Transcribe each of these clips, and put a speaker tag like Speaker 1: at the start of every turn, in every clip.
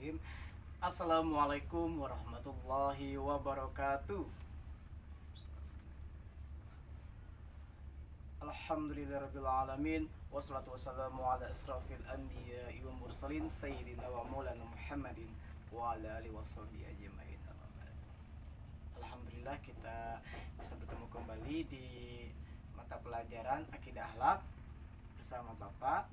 Speaker 1: Bismillahirrahmanirrahim. Assalamualaikum warahmatullahi wabarakatuh. Alhamdulillahirabbil alamin wassalatu wassalamu ala asrafil anbiya'i wal mursalin sayyidina wa maulana Muhammadin wa ala alihi washabihi ajmain. Alhamdulillah kita bisa bertemu kembali di mata pelajaran akidah akhlak bersama Bapak.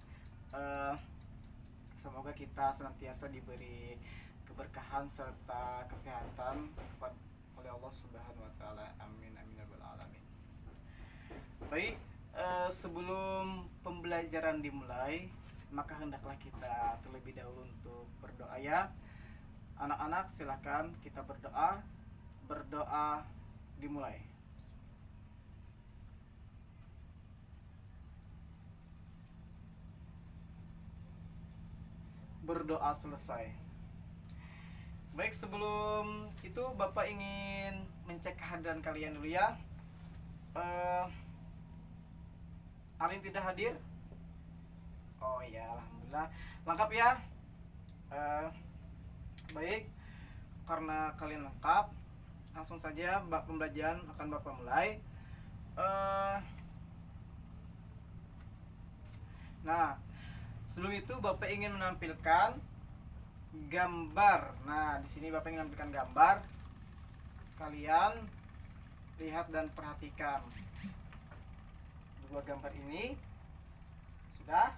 Speaker 1: Semoga kita senantiasa diberi keberkahan serta kesehatan oleh Allah Subhanahu wa taala. Amin amin ya rabbal alamin. Baik, sebelum pembelajaran dimulai, maka hendaklah kita terlebih dahulu untuk berdoa ya. Anak-anak silakan kita berdoa. Berdoa dimulai. Berdoa selesai. Baik, sebelum itu Bapak ingin mencek kehadiran kalian dulu ya. Ada yang tidak hadir? Oh iya, alhamdulillah lengkap ya. Baik, karena kalian lengkap, langsung saja pembelajaran akan Bapak mulai. Nah, sebelum itu Bapak ingin menampilkan gambar. Nah, di sini Bapak ingin menampilkan gambar. Kalian lihat dan perhatikan dua gambar ini. Sudah?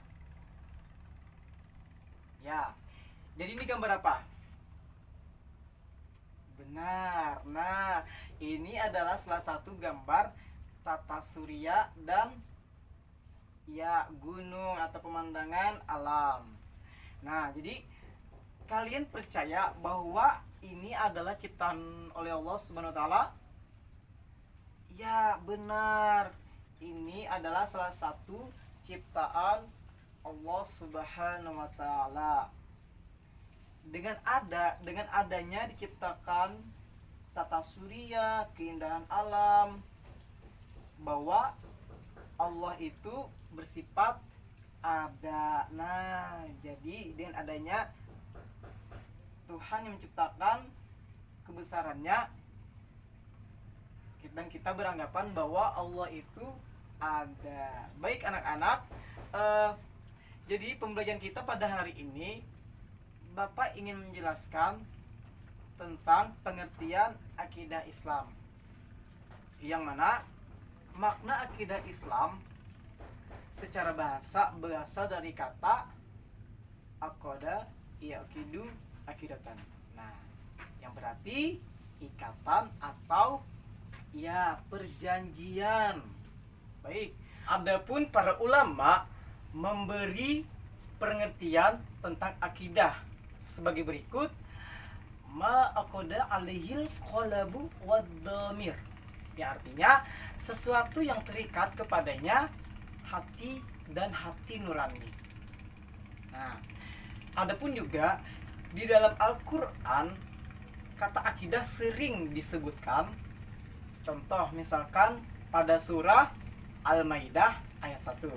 Speaker 1: Ya. Jadi ini gambar apa? Benar. Nah, ini adalah salah satu gambar tata surya dan ya gunung atau pemandangan alam. Nah, jadi kalian percaya bahwa ini adalah ciptaan oleh Allah Subhanahu wa taala? Ya, benar. Ini adalah salah satu ciptaan Allah Subhanahu wa taala. Dengan adanya diciptakan tata surya, keindahan alam, bahwa Allah itu bersifat ada. Nah, jadi dengan adanya Tuhan yang menciptakan kebesarannya, dan kita beranggapan bahwa Allah itu ada. Baik anak-anak, jadi pembelajaran kita pada hari ini, Bapak ingin menjelaskan tentang pengertian akidah Islam, yang mana makna akidah Islam secara bahasa berasal dari kata aqada yaqidu aqidatan. Nah, yang berarti ikatan atau ya perjanjian. Baik, adapun para ulama memberi pengertian tentang akidah sebagai berikut: ma aqada alaihil qalabu wad dhamir. Ya, artinya sesuatu yang terikat kepadanya hati dan hati nurani. Nah, adapun juga di dalam Al-Qur'an kata akidah sering disebutkan. Contoh misalkan pada surah Al-Maidah ayat 1.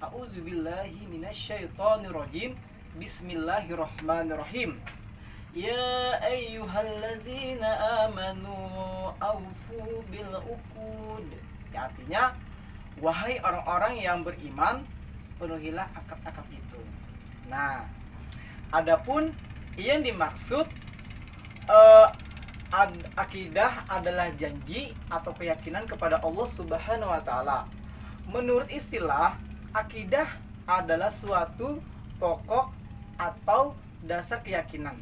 Speaker 1: A'udzubillahi minasyaitonirrajim. Bismillahirrahmanirrahim. Ya ayyuhallazina amanu aufu bil uqud. Ya, artinya wahai orang-orang yang beriman, penuhilah akad-akad itu. Nah, adapun yang dimaksud akidah adalah janji atau keyakinan kepada Allah Subhanahu wa taala. Menurut istilah, akidah adalah suatu pokok atau dasar keyakinan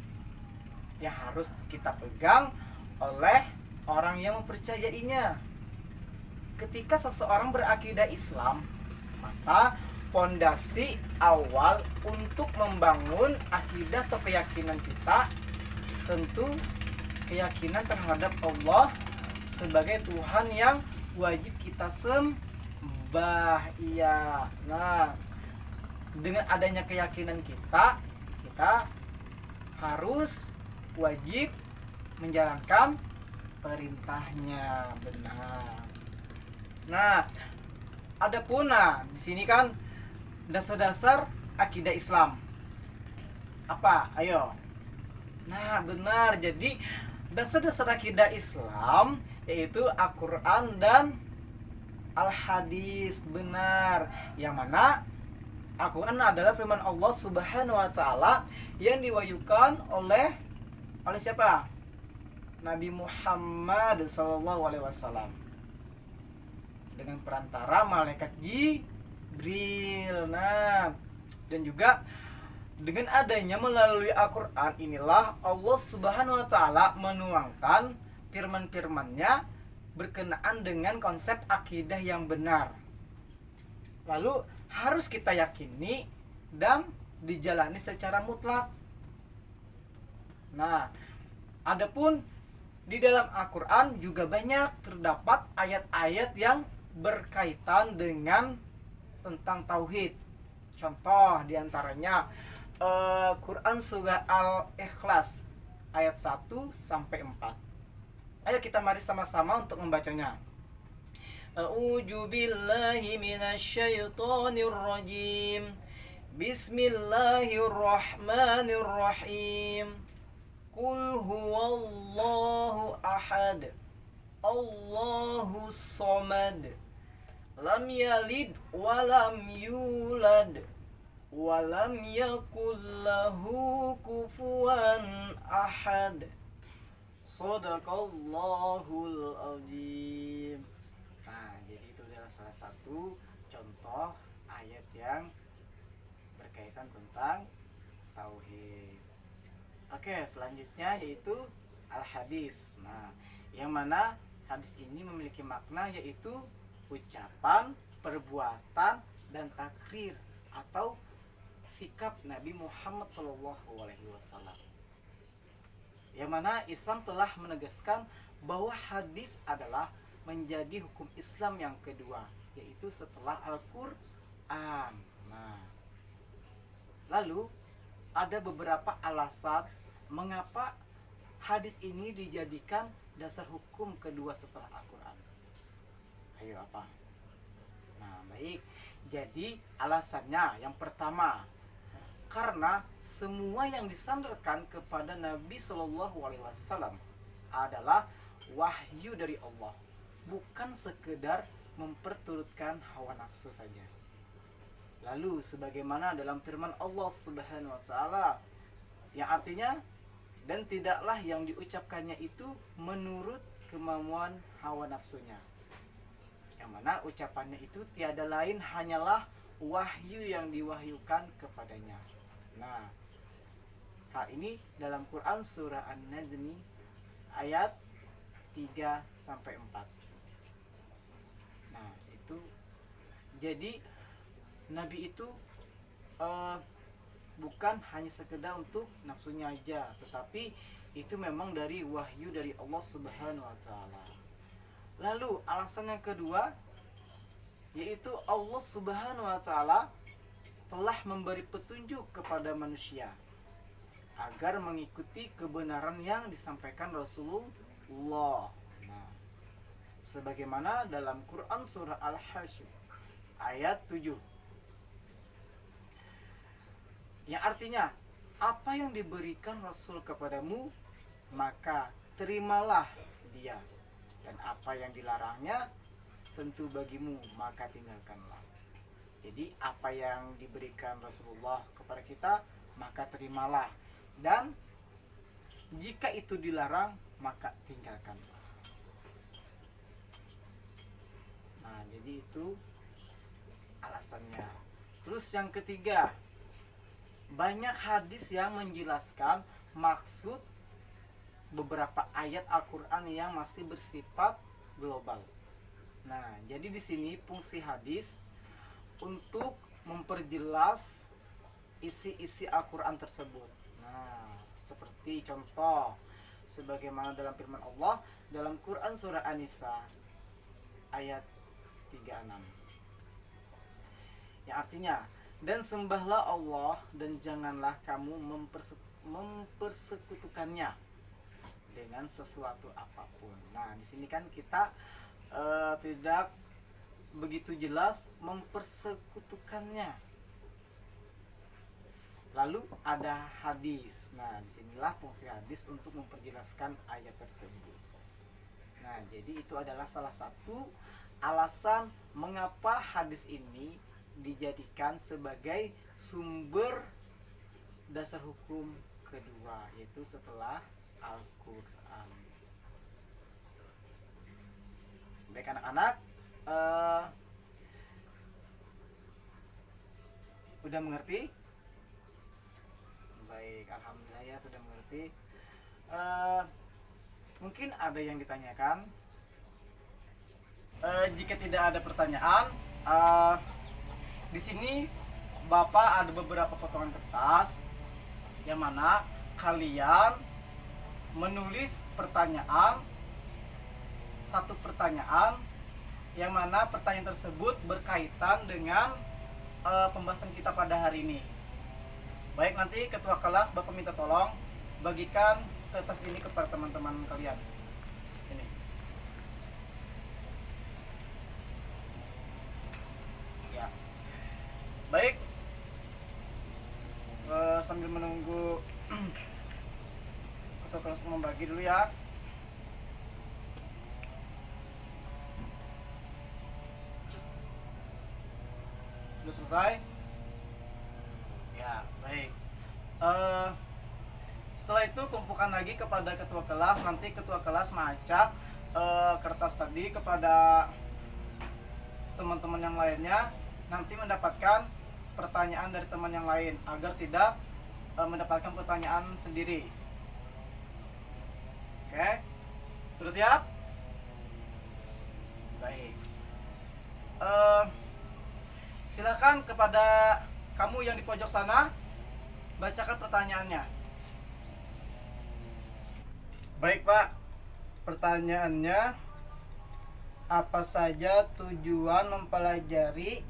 Speaker 1: yang harus kita pegang oleh orang yang mempercayainya. Ketika seseorang berakidah Islam, maka pondasi awal untuk membangun akidah atau keyakinan kita tentu keyakinan terhadap Allah sebagai Tuhan yang wajib kita sembah. Iya. Nah, dengan adanya keyakinan kita harus wajib menjalankan perintahnya. Benar. Nah, adapun di sini kan dasar-dasar akidah Islam. Apa? Ayo. Nah, benar. Jadi dasar-dasar akidah Islam yaitu Al-Qur'an dan Al-Hadis, benar. Yang mana Al-Qur'an adalah firman Allah Subhanahu wa taala yang diwahyukan oleh siapa? Nabi Muhammad SAW dengan perantara malaikat Jibril. Nah, dan juga dengan adanya melalui Al-Qur'an inilah Allah Subhanahu wa taala menuangkan firman-firman-Nya berkenaan dengan konsep akidah yang benar. Lalu harus kita yakini dan dijalani secara mutlak. Nah, adapun di dalam Al-Qur'an juga banyak terdapat ayat-ayat yang berkaitan dengan tentang tauhid. Contoh diantaranya Quran surah Al-Ikhlas ayat 1 sampai 4. Ayo kita mari sama-sama untuk membacanya. A'udzu billahi minasyaitonir rajim. Bismillahirrahmanirrahim. Qul huwallahu ahad. Allahus samad. Lam yalid wa lam yulad wa lam yakul lahu kufuwan ahad. Shadaqallahul azim. Nah, jadi itu adalah salah satu contoh ayat yang berkaitan tentang tauhid. Oke, selanjutnya yaitu al-hadis. Nah, yang mana hadis ini memiliki makna yaitu ucapan, perbuatan, dan takrir atau sikap Nabi Muhammad SAW. Yang mana Islam telah menegaskan bahwa hadis adalah menjadi hukum Islam yang kedua, yaitu setelah Al-Qur'an. Nah, lalu ada beberapa alasan mengapa hadis ini dijadikan dasar hukum kedua setelah Al-Qur'an. Ayo apa? Nah, baik. Jadi alasannya yang pertama, karena semua yang disandarkan kepada Nabi SAW adalah wahyu dari Allah, bukan sekedar memperturutkan hawa nafsu saja. Lalu sebagaimana dalam firman Allah Subhanahu wa taala yang artinya, dan tidaklah yang diucapkannya itu menurut kemauan hawa nafsunya. Yang mana ucapannya itu tiada lain hanyalah wahyu yang diwahyukan kepadanya. Nah, hal ini dalam Quran surah An-Najm ayat 3 sampai 4. Nah, itu jadi Nabi itu bukan hanya sekedar untuk nafsunya aja, tetapi itu memang dari wahyu dari Allah Subhanahu wa taala. Lalu alasan yang kedua yaitu Allah Subhanahu wa taala telah memberi petunjuk kepada manusia agar mengikuti kebenaran yang disampaikan Rasulullah. Nah, sebagaimana dalam Quran surah Al-Hasyr ayat 7. Yang artinya, apa yang diberikan Rasul kepadamu, maka terimalah dia. Dan apa yang dilarangnya, tentu bagimu, maka tinggalkanlah. Jadi apa yang diberikan Rasulullah kepada kita, maka terimalah. Dan jika itu dilarang, maka tinggalkanlah. Nah, jadi itu alasannya. Terus yang ketiga, banyak hadis yang menjelaskan maksud beberapa ayat Al-Qur'an yang masih bersifat global. Nah, jadi di sini fungsi hadis untuk memperjelas isi-isi Al-Qur'an tersebut. Nah, seperti contoh sebagaimana dalam firman Allah dalam Quran surah An-Nisa ayat 36. Yang artinya, dan sembahlah Allah dan janganlah kamu mempersekutukannya dengan sesuatu apapun. Nah, di sini kan kita tidak begitu jelas mempersekutukannya. Lalu ada hadis. Nah, disinilah fungsi hadis untuk memperjelaskan ayat tersebut. Nah, jadi itu adalah salah satu alasan mengapa hadis ini dijadikan sebagai sumber dasar hukum kedua, yaitu setelah Al-Quran. Baik anak-anak, udah mengerti? Baik, alhamdulillah ya sudah mengerti. Mungkin ada yang ditanyakan. Jika tidak ada pertanyaan, di sini Bapak ada beberapa potongan kertas yang mana kalian menulis pertanyaan, satu pertanyaan yang mana pertanyaan tersebut berkaitan dengan pembahasan kita pada hari ini. Baik, nanti ketua kelas Bapak minta tolong bagikan kertas ini kepada teman-teman kalian. Ini. Ya. Baik. Sambil menunggu ketua kelas membagi dulu ya. Sudah selesai? Ya, baik. Setelah itu kumpulkan lagi kepada ketua kelas. Nanti ketua kelas mengacak kertas tadi kepada teman-teman yang lainnya. Nanti mendapatkan pertanyaan dari teman yang lain agar tidak mendapatkan pertanyaan sendiri. Oke? Sudah siap? Baik. Silakan kepada kamu yang di pojok sana, bacakan pertanyaannya. Baik Pak, pertanyaannya, apa saja tujuan mempelajari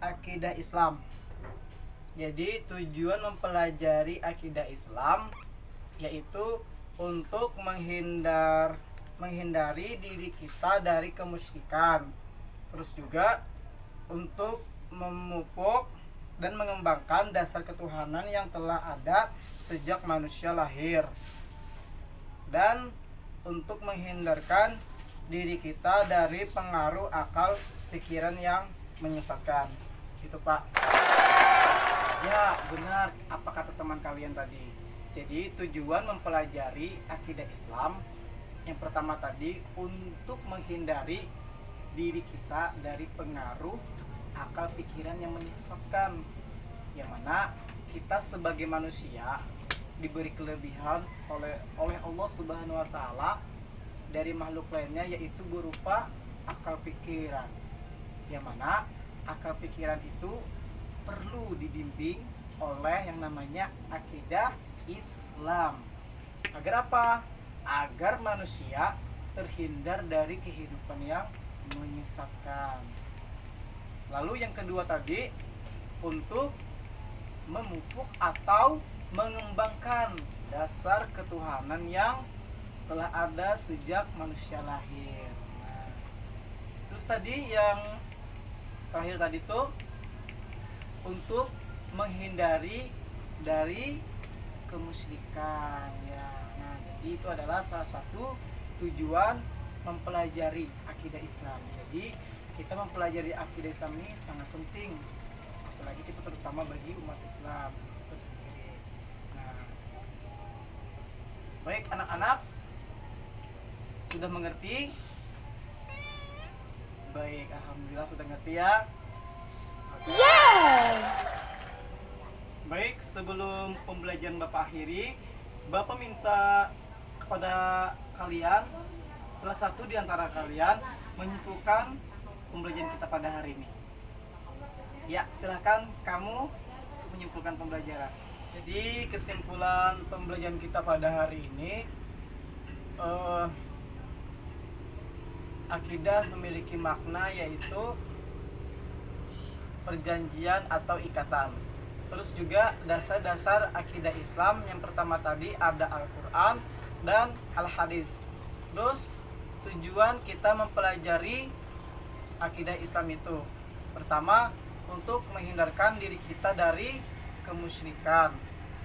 Speaker 1: akidah Islam? Jadi tujuan mempelajari akidah Islam yaitu untuk menghindari diri kita dari kemusyrikan. Terus juga untuk memupuk dan mengembangkan dasar ketuhanan yang telah ada sejak manusia lahir, dan untuk menghindarkan diri kita dari pengaruh akal pikiran yang menyesatkan. Itu Pak. Ya benar apa kata teman kalian tadi. Jadi tujuan mempelajari akidah Islam yang pertama tadi untuk menghindari diri kita dari pengaruh akal pikiran yang menyesatkan, yang mana kita sebagai manusia diberi kelebihan oleh Allah Subhanahu wa taala dari makhluk lainnya, yaitu berupa akal pikiran, yang mana akal pikiran itu perlu dibimbing oleh yang namanya akidah Islam. Agar apa? Agar manusia terhindar dari kehidupan yang menyesatkan. Lalu yang kedua tadi untuk memupuk atau mengembangkan dasar ketuhanan yang telah ada sejak manusia lahir. Nah, terus tadi yang terakhir tadi tuh untuk menghindari dari kemusyrikan ya. Nah, jadi itu adalah salah satu tujuan mempelajari akidah Islam. Jadi kita mempelajari akidah Islam ini sangat penting, apalagi kita terutama bagi umat Islam itu sendiri. Nah, baik anak-anak, sudah mengerti? Baik, alhamdulillah sudah ngerti ya. Baik, sebelum pembelajaran Bapak akhiri, Bapak minta kepada kalian, salah satu di antara kalian menyimpulkan pembelajaran kita pada hari ini. Ya, silahkan kamu menyimpulkan pembelajaran. Jadi kesimpulan pembelajaran kita pada hari ini, akidah memiliki makna yaitu perjanjian atau ikatan. Terus juga dasar-dasar akidah Islam yang pertama tadi ada Al-Quran dan Al-Hadis. Terus tujuan kita mempelajari akidah Islam itu pertama untuk menghindarkan diri kita dari kemusyrikan.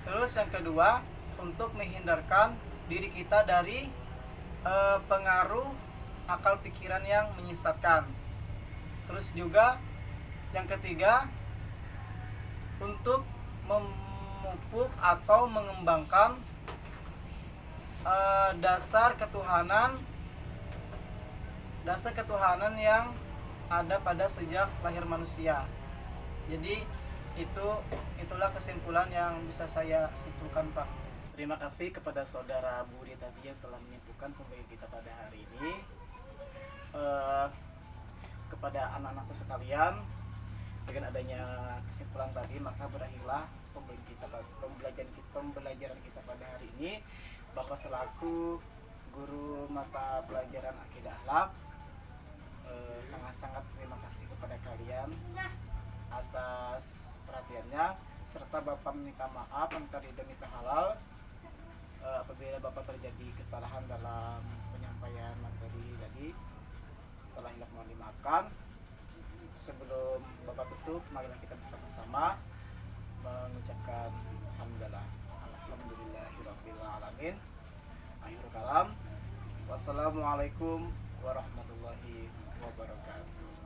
Speaker 1: Terus yang kedua, untuk menghindarkan diri kita dari pengaruh akal pikiran yang menyesatkan. Terus juga yang ketiga, untuk memupuk atau mengembangkan dasar ketuhanan yang ada pada sejak lahir manusia. Jadi itulah kesimpulan yang bisa saya simpulkan, Pak. Terima kasih kepada saudara Budi tadi yang telah menyimpulkan pembahasan kita pada hari ini. Kepada anak-anakku sekalian, dengan adanya kesimpulan tadi maka berakhirlah pembelajaran kita pada hari ini. Bapak selaku guru mata pelajaran akidah akhlak sangat-sangat terima kasih kepada kalian atas perhatiannya, serta Bapak meminta maaf, minta ridho, minta halal apabila Bapak terjadi kesalahan dalam penyampaian materi tadi. Salah hilaf mohon dimaafkan. Sebelum Bapak tutup, marilah kita bersama-sama mengucapkan alhamdulillahirabbil alamin. Akhirul kalam. Wassalamualaikum warahmatullahi wabarakatuh.